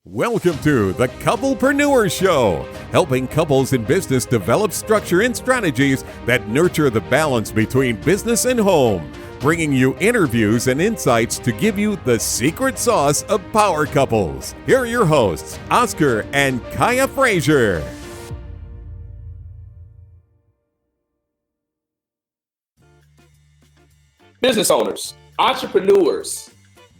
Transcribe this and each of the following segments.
Welcome to the Couple-preneurs Show, helping couples in business develop structure and strategies that nurture the balance between business and home, bringing you interviews and insights to give you the secret sauce of power couples. Here are your hosts, Oscar and Kaya Frazier. Business owners, entrepreneurs,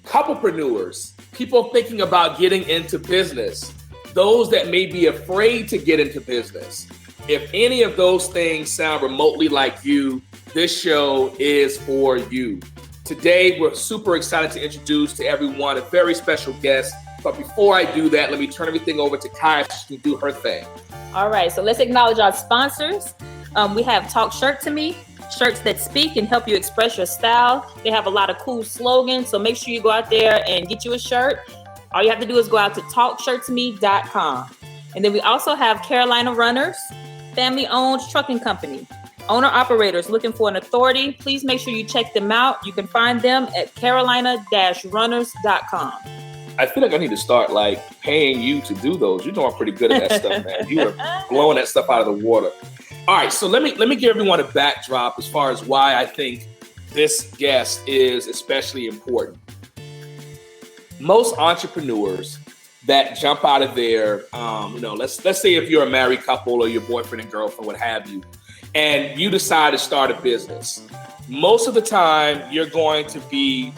couplepreneurs, people thinking about getting into business, those that may be afraid to get into business. If any of those things sound remotely like you, this show is for you. Today, we're super excited to introduce to everyone a very special guest. But before I do that, let me turn everything over to Kaya so she can do her thing. All right, so let's acknowledge our sponsors. We have Talk Shirt to Me, shirts that speak and help you express your style. They have a lot of cool slogans, so make sure you go out there and get you a shirt. All you have to do is go out to talkshirttome.com. And then we also have Carolina Runners, family-owned trucking company. Owner-operators looking for an authority, please make sure you check them out. You can find them at carolina-runners.com. I feel like I need to start paying you to do those. You're doing pretty good at that stuff, man. You are blowing that stuff out of the water. All right, so let me give everyone a backdrop as far as why I think this guest is especially important. Most entrepreneurs that jump out of their, let's say if you're a married couple or your boyfriend and girlfriend, what have you, and you decide to start a business. Most of the time, you're going to be,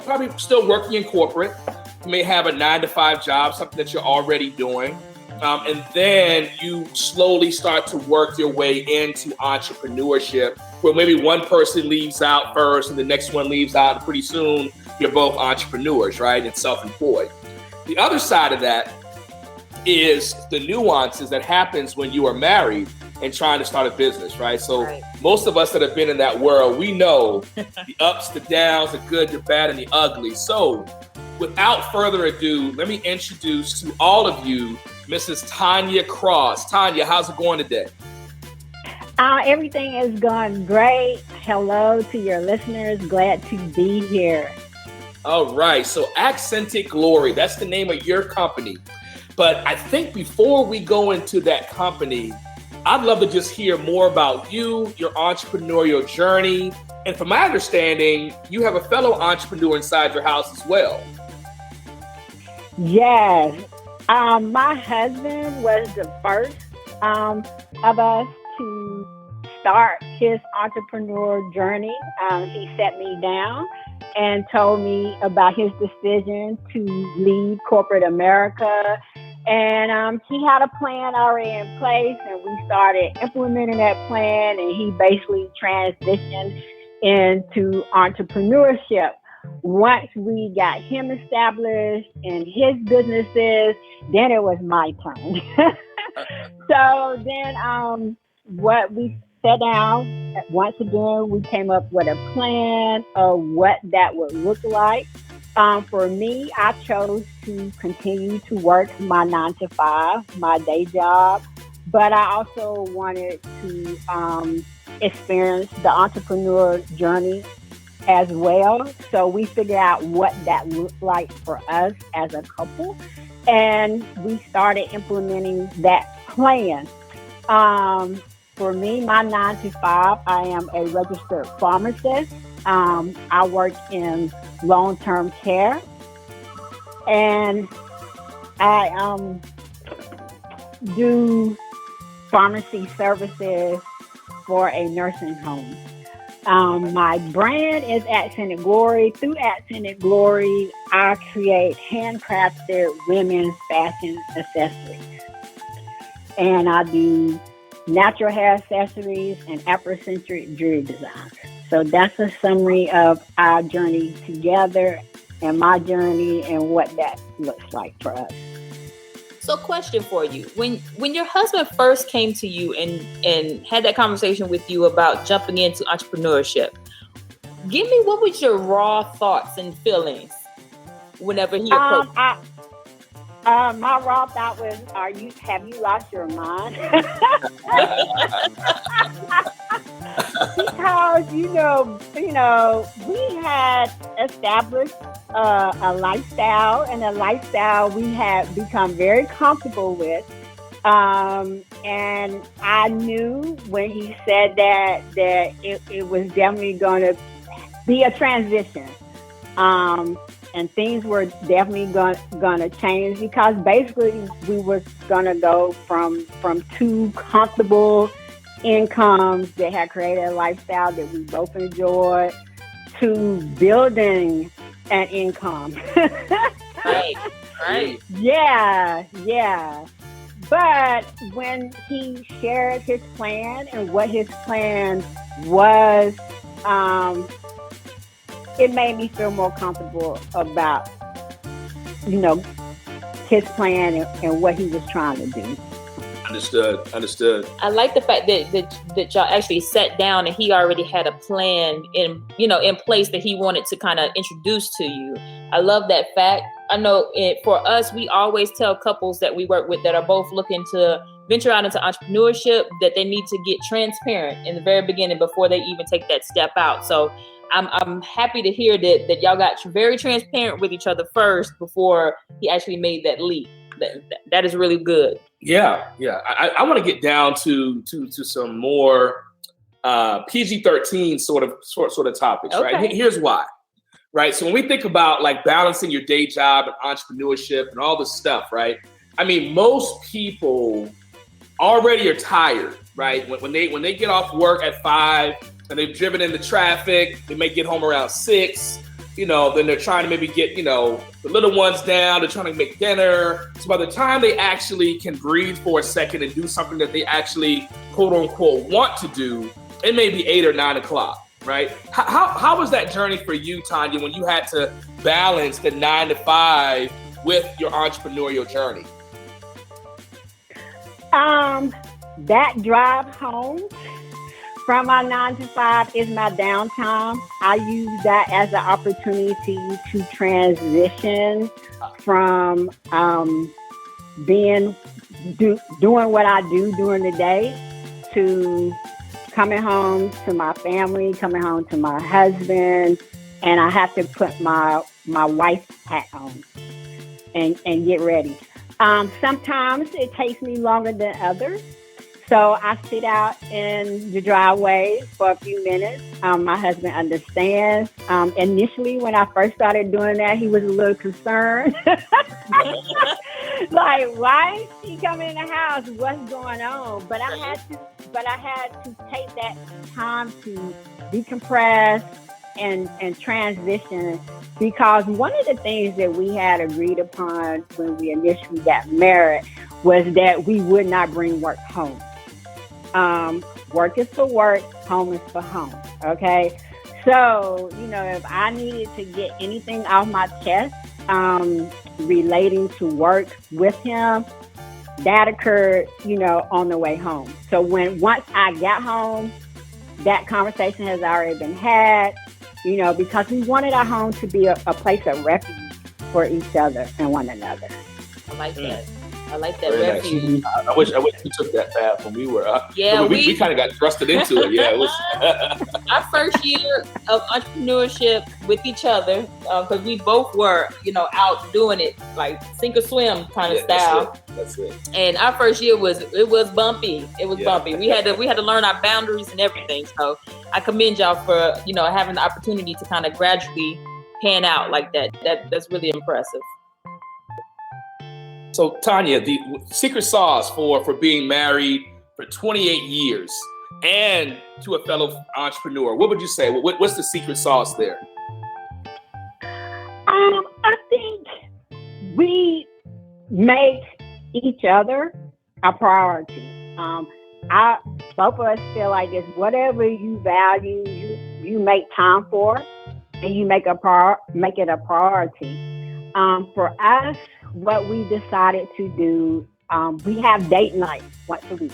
probably still working in corporate. You may have a 9-to-5 job, something that you're already doing. And then you slowly start to work your way into entrepreneurship, where maybe one person leaves out first and the next one leaves out, and pretty soon you're both entrepreneurs, right? And self-employed. The other side of that is the nuances that happens when you are married and trying to start a business, right? So Most of us that have been in that world, we know the ups, the downs, the good, the bad, and the ugly. So without further ado, let me introduce to all of you Mrs. Tonya Cross. Tonya, how's it going today? Everything is going great. Hello to your listeners. Glad to be here. All right. So Accented Glory, that's the name of your company. But I think before we go into that company, I'd love to just hear more about you, your entrepreneurial journey. And from my understanding, you have a fellow entrepreneur inside your house as well. Yes. My husband was the first of us to start his entrepreneur journey. He set me down and told me about his decision to leave corporate America. And he had a plan already in place, and we started implementing that plan, and he basically transitioned into entrepreneurship. Once we got him established in his businesses, then it was my turn. So then what we sat down, once again, we came up with a plan of what that would look like. For me, I chose to continue to work my 9-to-5, my day job, but I also wanted to experience the entrepreneur journey as well. So we figured out what that looked like for us as a couple, and we started implementing that plan. For me, my 9-to-5, I am a registered pharmacist. I work in long-term care, and I do pharmacy services for a nursing home. My brand is Accented Glory. Through Accented Glory, I create handcrafted women's fashion accessories. And I do natural hair accessories and Afrocentric jewelry designs. So that's a summary of our journey together and my journey and what that looks like for us. So question for you. When your husband first came to you and had that conversation with you about jumping into entrepreneurship, give me, what was your raw thoughts and feelings whenever he approached you? My raw thought was, have you lost your mind? Because you know, we had established a lifestyle, and a lifestyle we had become very comfortable with. And I knew when he said that it was definitely going to be a transition. And things were definitely going to change, because basically we were going to go from two comfortable incomes that had created a lifestyle that we both enjoyed to building an income. Right. Yeah. But when he shared his plan and what his plan was, it made me feel more comfortable about, his plan and what he was trying to do. Understood. I like the fact that y'all actually sat down and he already had a plan in place that he wanted to kind of introduce to you. I love that fact. I know for us, we always tell couples that we work with that are both looking to venture out into entrepreneurship that they need to get transparent in the very beginning before they even take that step out. So I'm happy to hear that y'all got very transparent with each other first before he actually made that leap. That is really good. Yeah. I want to get down to some more PG-13 sort of topics, okay. Right? Here's why. Right. So when we think about like balancing your day job and entrepreneurship and all this stuff, right? I mean, most people already are tired, right? When they get off work at 5 and they've driven into traffic, they may get home around 6. Then they're trying to maybe get, the little ones down. They're trying to make dinner. So by the time they actually can breathe for a second and do something that they actually, quote unquote, want to do, it may be 8 or 9 o'clock, right? How was that journey for you, Tonya, when you had to balance the 9 to 5 with your entrepreneurial journey? That drive home from my 9 to 5 is my downtime. I use that as an opportunity to transition from doing what I do during the day to coming home to my family, coming home to my husband, and I have to put my wife's hat on and get ready. Sometimes it takes me longer than others. So I sit out in the driveway for a few minutes. My husband understands. Initially, when I first started doing that, he was a little concerned. Like, why is she coming in the house? What's going on? But I had to take that time to decompress and transition, because one of the things that we had agreed upon when we initially got married was that we would not bring work home. Work is for work, home is for home. Okay. So, if I needed to get anything off my chest, relating to work with him, that occurred, on the way home. So once I got home, that conversation has already been had, because we wanted our home to be a place of refuge for each other and one another. I like that. I like that Very refuge. Nice. I wish we took that path when we were. We kind of got thrusted into it. Yeah, it was our first year of entrepreneurship with each other, because we both were, out doing it like sink or swim kind of style. That's it. And our first year was bumpy. It was bumpy. We had to learn our boundaries and everything. So I commend y'all for having the opportunity to kind of gradually pan out like that. That's really impressive. So Tonya, the secret sauce for being married for 28 years and to a fellow entrepreneur, what would you say? What's the secret sauce there? I think we make each other a priority. Both of us feel like it's whatever you value, you make time for, and you make it a priority. For us, what we decided to do, we have date night once a week.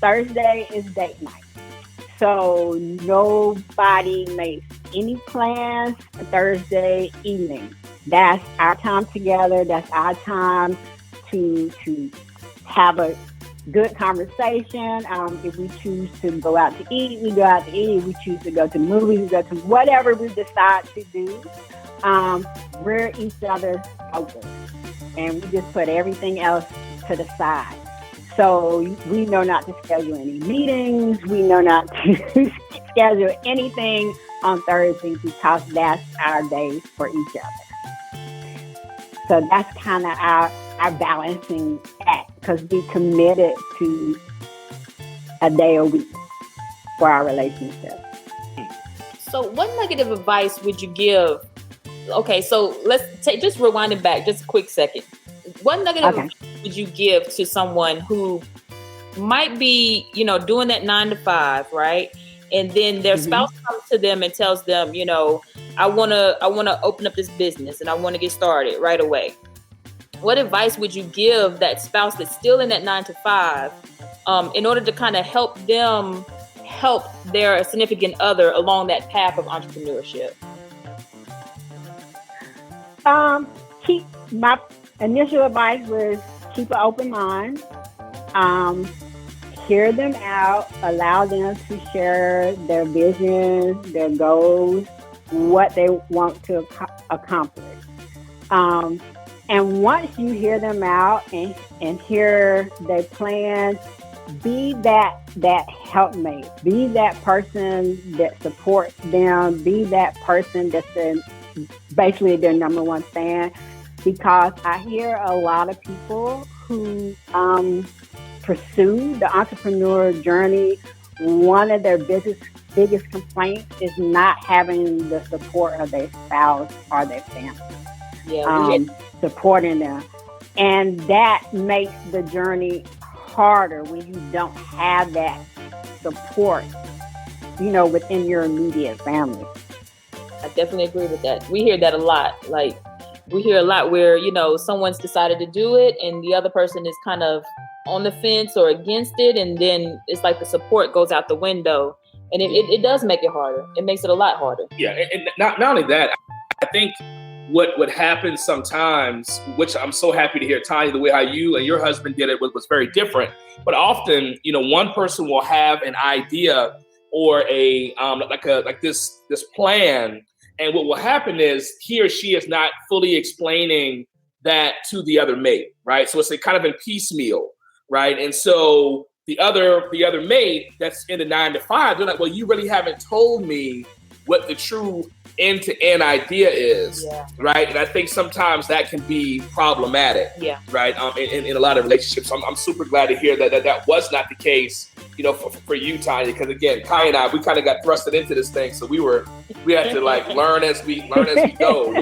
Thursday is date night. So nobody makes any plans Thursday evening. That's our time together. That's our time to have a good conversation. If we choose to go out to eat, we go out to eat. If we choose to go to the movies, we go to whatever we decide to do. We're each other's focus, and we just put everything else to the side. So we know not to schedule any meetings. We know not to schedule anything on Thursdays because that's our day for each other. So that's kind of our balancing act, because we committed to a day a week for our relationship. So what negative advice would you give? Okay, so let's just rewind it back just a quick second. What negative advice would you give to someone who might be, doing that 9 to 5, right? And then their spouse comes to them and tells them, I want to open up this business and I want to get started right away. What advice would you give that spouse that's still in that 9 to 5 in order to kind of help them help their significant other along that path of entrepreneurship? My initial advice was keep an open mind. Hear them out, allow them to share their visions, their goals, what they want to accomplish. And once you hear them out and hear their plans, be that helpmate, be that person that supports them, be that person that's basically their number one fan. Because I hear a lot of people who pursue the entrepreneur journey, one of their biggest complaints is not having the support of their spouse or their family, supporting them. And that makes the journey harder when you don't have that support, within your immediate family. I definitely agree with that. We hear that a lot. Like, we hear a lot where, someone's decided to do it and the other person is kind of on the fence or against it. And then it's like the support goes out the window, and it does make it harder. It makes it a lot harder. Yeah. And not only that, I think what happens sometimes, which I'm so happy to hear, Tonya, the way how you and your husband did it was very different. But often, one person will have an idea or a like this plan. And what will happen is he or she is not fully explaining that to the other mate, right? So it's kind of in piecemeal, right? And so the other mate that's in the 9 to 5, they're like, well, you really haven't told me what the true end-to-end idea is, right? And I think sometimes that can be problematic, right? In a lot of relationships. So I'm super glad to hear that was not the case, for you, Tonya, because again, Kai and I, we kind of got thrusted into this thing, so we had to learn as we go.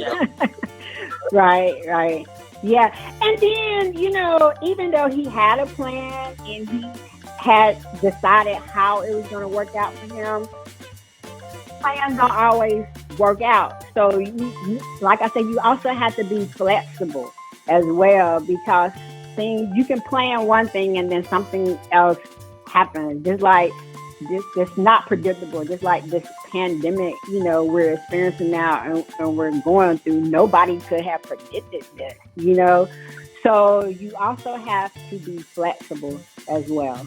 Right. Yeah. And then, even though he had a plan and he had decided how it was going to work out for him, plans don't always work out. So, like I said, you also have to be flexible as well, because you can plan one thing and then something else happens. Just like it's not predictable. Just like this pandemic, we're experiencing now and we're going through. Nobody could have predicted this, So you also have to be flexible as well.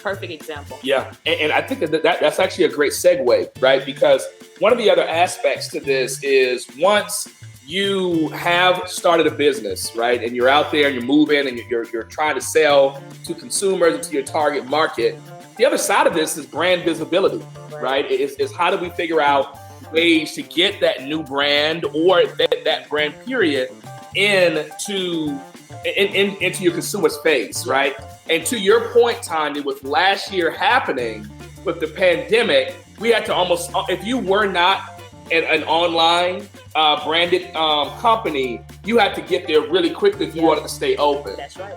Perfect example. Yeah, and I think that's actually a great segue, right? Because one of the other aspects to this is once you have started a business, right, and you're out there and you're moving and you're trying to sell to consumers and to your target market, the other side of this is brand visibility, right? Is how do we figure out ways to get that new brand or that brand period into your consumer's face, right? And to your point, Tonya, with last year happening with the pandemic, we had to almost, if you were not an online branded company, you had to get there really quickly if you wanted to stay open. That's right.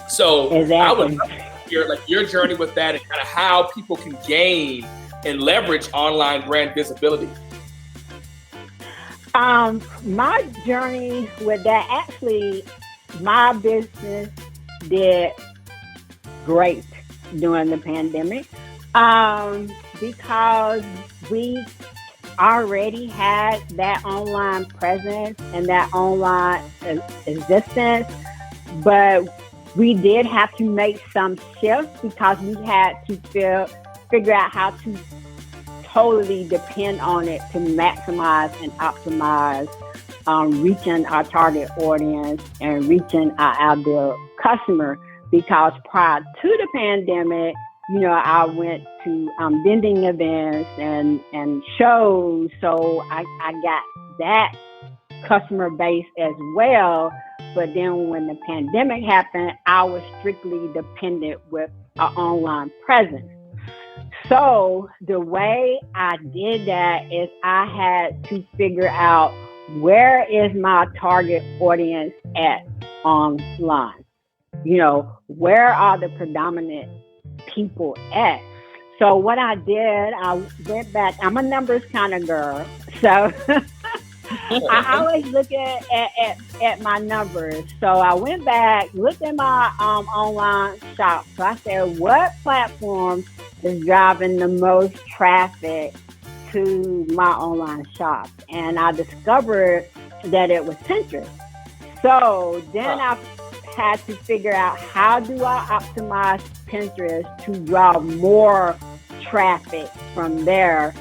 So exactly. I would love to hear your journey with that and kind of how people can gain and leverage online brand visibility. My journey with that, actually, my business did great during the pandemic because we already had that online presence and that online existence, but We did have to make some shifts because we had to figure out how to totally depend on it to maximize and optimize reaching our target audience and reaching our ideal customer. Because prior to the pandemic, I went to vending events and shows, so I got that customer base as well. But then when the pandemic happened, I was strictly dependent with an online presence. So the way I did that is I had to figure out, where is my target audience at online? Where are the predominant people at? So what I did, I went back. I'm a numbers kind of girl, so I always look at my numbers. So I went back, looked at my online shop. So I said, what platform is driving the most traffic to my online shop? And I discovered that it was Pinterest. So then I had to figure out, how do I optimize Pinterest to draw more traffic from there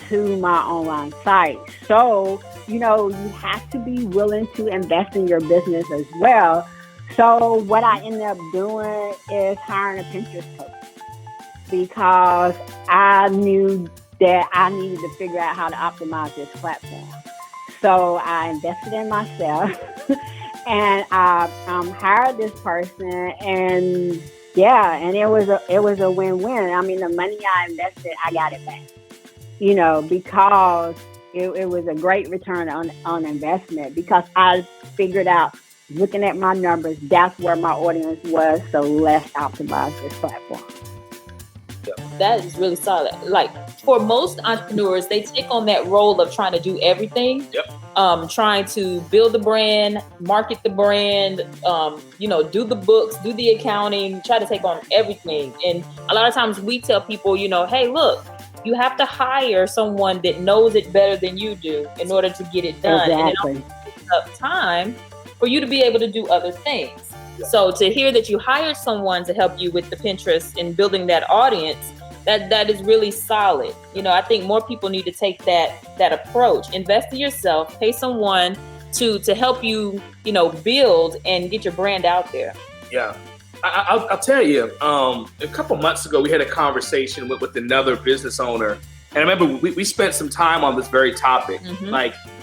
to my online site? So, you have to be willing to invest in your business as well. So what I ended up doing is hiring a Pinterest coach, because I knew that I needed to figure out how to optimize this platform. So I invested in myself and I hired this person, and it was a win-win. I mean, the money I invested, I got it back, because it was a great return on investment, because I figured out, looking at my numbers, that's where my audience was, so let's optimize this platform. That is really solid. Like, for most entrepreneurs, they take on that role of trying to do everything. Trying to build the brand, market the brand, do the books, do the accounting, try to take on everything. And a lot of times we tell people, hey, look, you have to hire someone that knows it better than you do in order to get it done. Exactly. And it also takes up time for you to be able to do other things. So to hear that you hired someone to help you with the Pinterest and building that audience, that is really solid. I think more people need to take that approach. Invest in yourself, pay someone to help you, build and get your brand out there. Yeah. I'll tell you, a couple months ago, we had a conversation with another business owner. And I remember we spent some time on this very topic. Mm-hmm.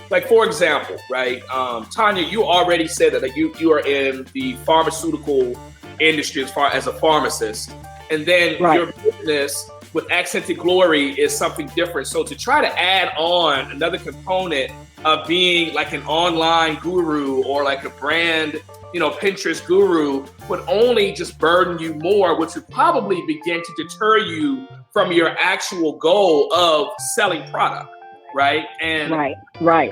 Like for example, right? Tonya, you already said that you are in the pharmaceutical industry as a pharmacist. And then your business with Accented Glory is something different. So to try to add on another component of being like an online guru or like a brand, Pinterest guru, would only just burden you more, which would probably begin to deter you from your actual goal of selling product, right? And right.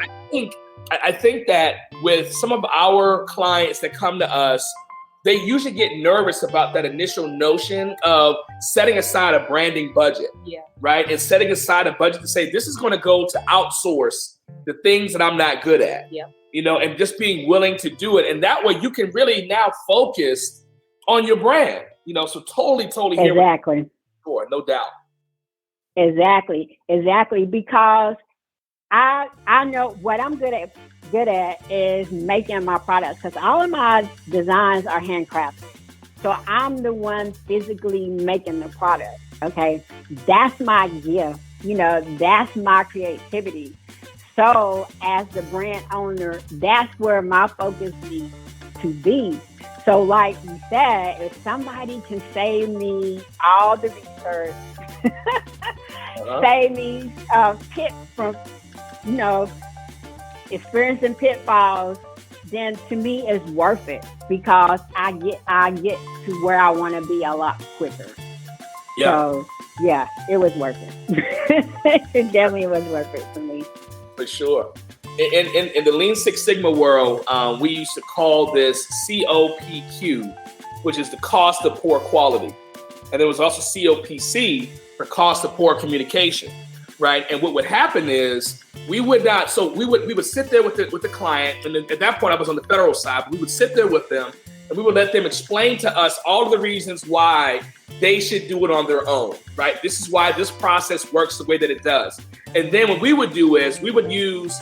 I think that with some of our clients that come to us, they usually get nervous about that initial notion of setting aside a branding budget, right? And setting aside a budget to say, this is going to go to outsource the things that I'm not good at, and just being willing to do it. And that way you can really now focus on your brand, so totally hear exactly. For, no doubt. Exactly. Because I know what I'm good at is making my products, because all of my designs are handcrafted. So I'm the one physically making the product. Okay. That's my gift. That's my creativity. So as the brand owner, that's where my focus needs to be. So like you said, if somebody can save me all the research, save me tips from, experiencing pitfalls, then to me it's worth it, because I get to where I want to be a lot quicker. So it was worth it. It definitely was worth it for me. For sure. In the Lean Six Sigma world, we used to call this COPQ, which is the cost of poor quality. And there was also COPC for cost of poor communication, right? And what would happen is we would sit there with the client, and at that point I was on the federal side, but we would sit there with them and we would let them explain to us all of the reasons why they should do it on their own, right? This is why this process works the way that it does. And then what we would do is we would use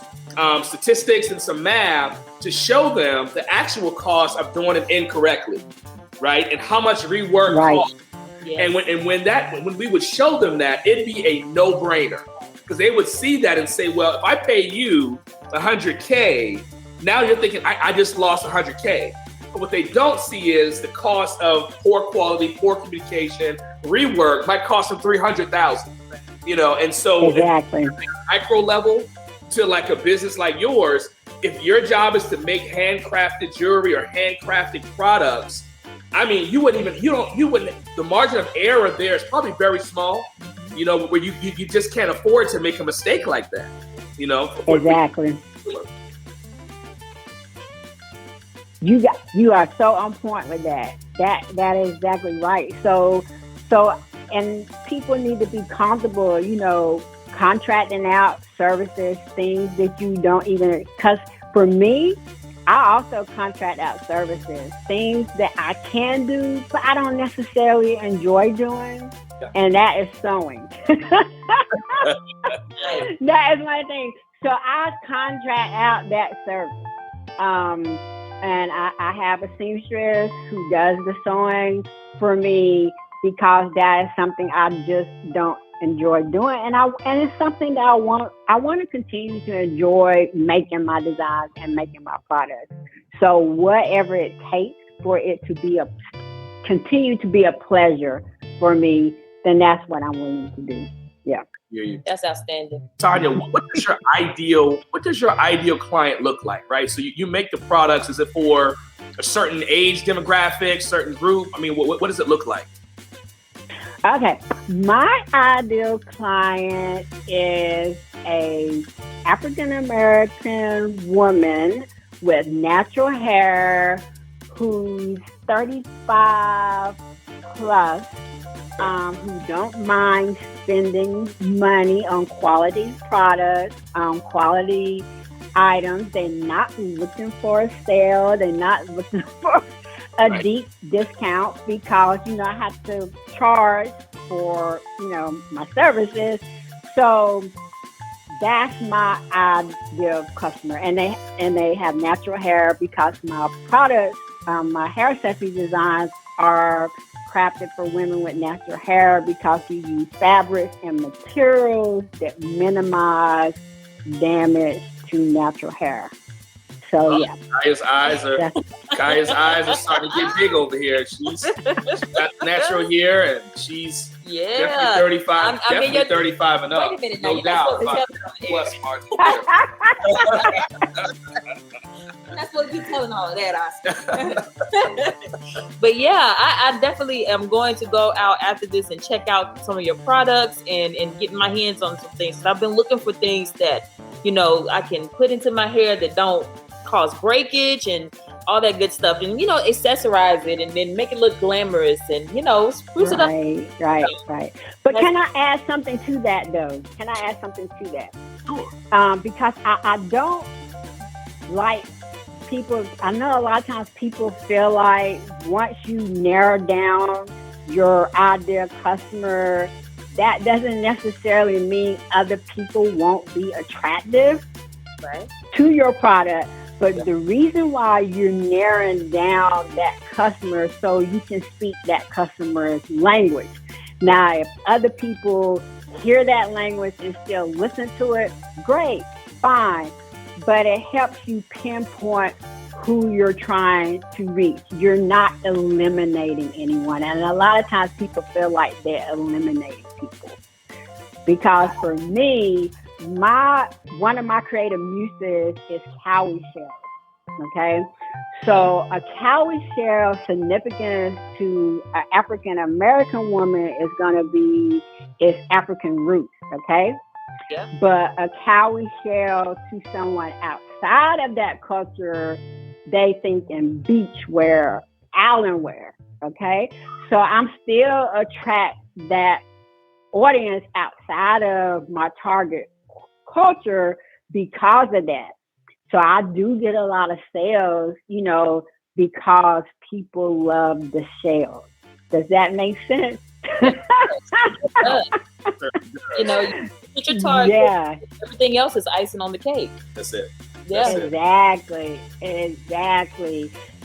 statistics and some math to show them the actual cost of doing it incorrectly, right? And how much rework costs. Yes. And when we would show them that, it'd be a no-brainer, because they would see that and say, well, if I pay you $100K, now you're thinking I just lost $100K. But what they don't see is the cost of poor quality, poor communication, rework might cost them $300,000. And so exactly. Micro level to like a business like yours, if your job is to make handcrafted jewelry or handcrafted products, I mean, the margin of error there is probably very small, where you just can't afford to make a mistake like that, Exactly. You are so on point with that. That is exactly right. So, and people need to be comfortable, contracting out services, things that you don't even, because for me, I also contract out services, things that I can do, but I don't necessarily enjoy doing. Yeah. And that is sewing. That is my thing. So I contract out that service. And I have a seamstress who does the sewing for me, because that is something I just don't enjoy doing, and it's something that I want to continue to enjoy making my designs and making my products. So whatever it takes for it to continue to be a pleasure for me, then that's what I'm willing to do. Yeah. That's outstanding. Tonya, what does your ideal client look like, right? So you make the products. Is it for a certain age demographic, certain group? I mean, what does it look like? Okay. My ideal client is a African-American woman with natural hair who's 35 plus, who don't mind spending money on quality products, on quality items. They're not looking for a sale. They're not looking for a deep discount, because, I have to charge for, my services. So that's my ideal customer. And they have natural hair, because my products, my hair accessory designs are crafted for women with natural hair, because you use fabrics and materials that minimize damage to natural hair. So yeah. Kaya's eyes are starting to get big over here. She's got natural hair, and she's definitely 35. Definitely 35 and up. Wait a minute, no doubt. Plus margin there. I'm not supposed to be telling all of that, Oscar. But yeah, I definitely am going to go out after this and check out some of your products and get my hands on some things. So I've been looking for things that, I can put into my hair that don't cause breakage and all that good stuff, and accessorize it and then make it look glamorous and spruce it up. Right. But can I add something to that though? Sure. Because I don't like people. I know a lot of times people feel like once you narrow down your ideal customer, that doesn't necessarily mean other people won't be attractive to your product. But the reason why you're narrowing down that customer so you can speak that customer's language. Now, if other people hear that language and still listen to it, great, fine. But it helps you pinpoint who you're trying to reach. You're not eliminating anyone. And a lot of times people feel like they're eliminating people. Because for me, one of my creative muses is cowrie shells. Okay, so a cowrie shell significance to an African American woman is going to be its African roots. Okay, yeah. But a cowrie shell to someone outside of that culture, they think in beach wear, island wear. Okay, so I'm still attract that audience outside of my target culture because of that. So I do get a lot of sales, because people love the shells. Does that make sense? You know, you put your target. Yeah. Everything else is icing on the cake. That's it. Yeah. Exactly.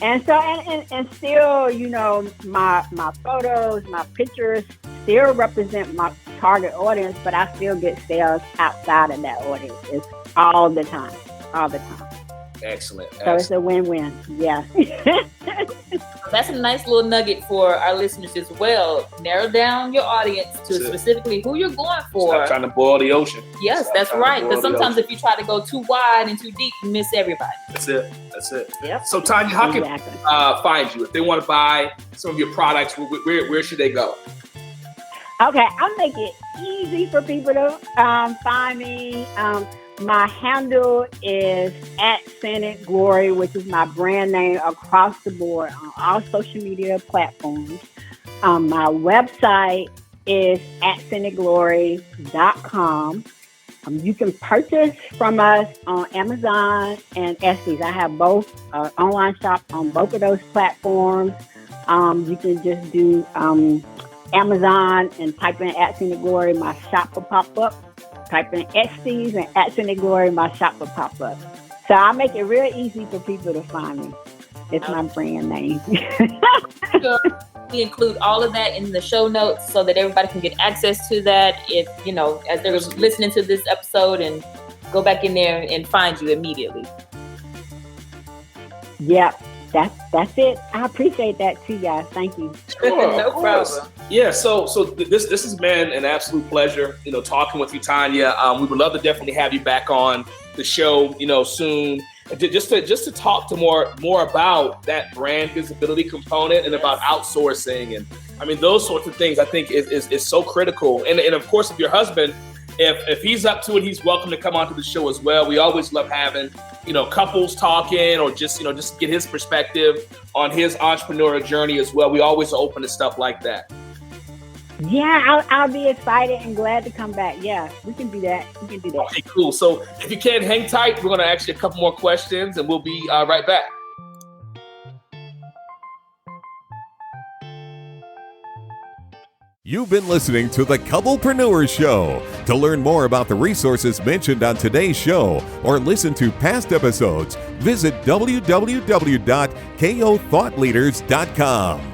And so, and still, you know, my photos, my pictures still represent my target audience, but I still get sales outside of that audience. It's all the time. Excellent. So it's a win-win. Yeah. That's a nice little nugget for our listeners as well. Narrow down your audience to specifically who you're going for. Stop trying to boil the ocean. Yes, that's right. Because sometimes if you try to go too wide and too deep, you miss everybody. That's it. Yep. So Tonya, how can find you? If they want to buy some of your products, where should they go? Okay, I'll make it easy for people to find me. My handle is @ScenicGlory, which is my brand name across the board on all social media platforms. My website is @ScenicGlory.com. You can purchase from us on Amazon and Etsy. I have both online shop on both of those platforms. You can just do Amazon and type in @ScenicGlory. My shop will pop up. Type in Etsy and @ScenicGlory. My shop will pop up. So I make it real easy for people to find me. It's my brand name. We include all of that in the show notes so that everybody can get access to that. If, you know, as they're listening to this episode, and go back in there and find you immediately. Yep. That's it. I appreciate that too, guys. Thank you. Sure, No problem. Yeah, so this has been an absolute pleasure, you know, talking with you, Tonya. We would love to definitely have you back on the show, you know, soon, just to talk to more about that brand visibility component and about outsourcing, and I mean those sorts of things. I think is so critical. And of course, if your husband, if he's up to it, he's welcome to come onto the show as well. We always love having, you know, couples talking, or just get his perspective on his entrepreneurial journey as well. We always open to stuff like that. Yeah, I'll be excited and glad to come back. Yeah, we can do that. Okay, cool. So if you can, hang tight. We're going to ask you a couple more questions, and we'll be right back. You've been listening to the Couple-preneurs Show. To learn more about the resources mentioned on today's show or listen to past episodes, visit www.kothoughtleaders.com.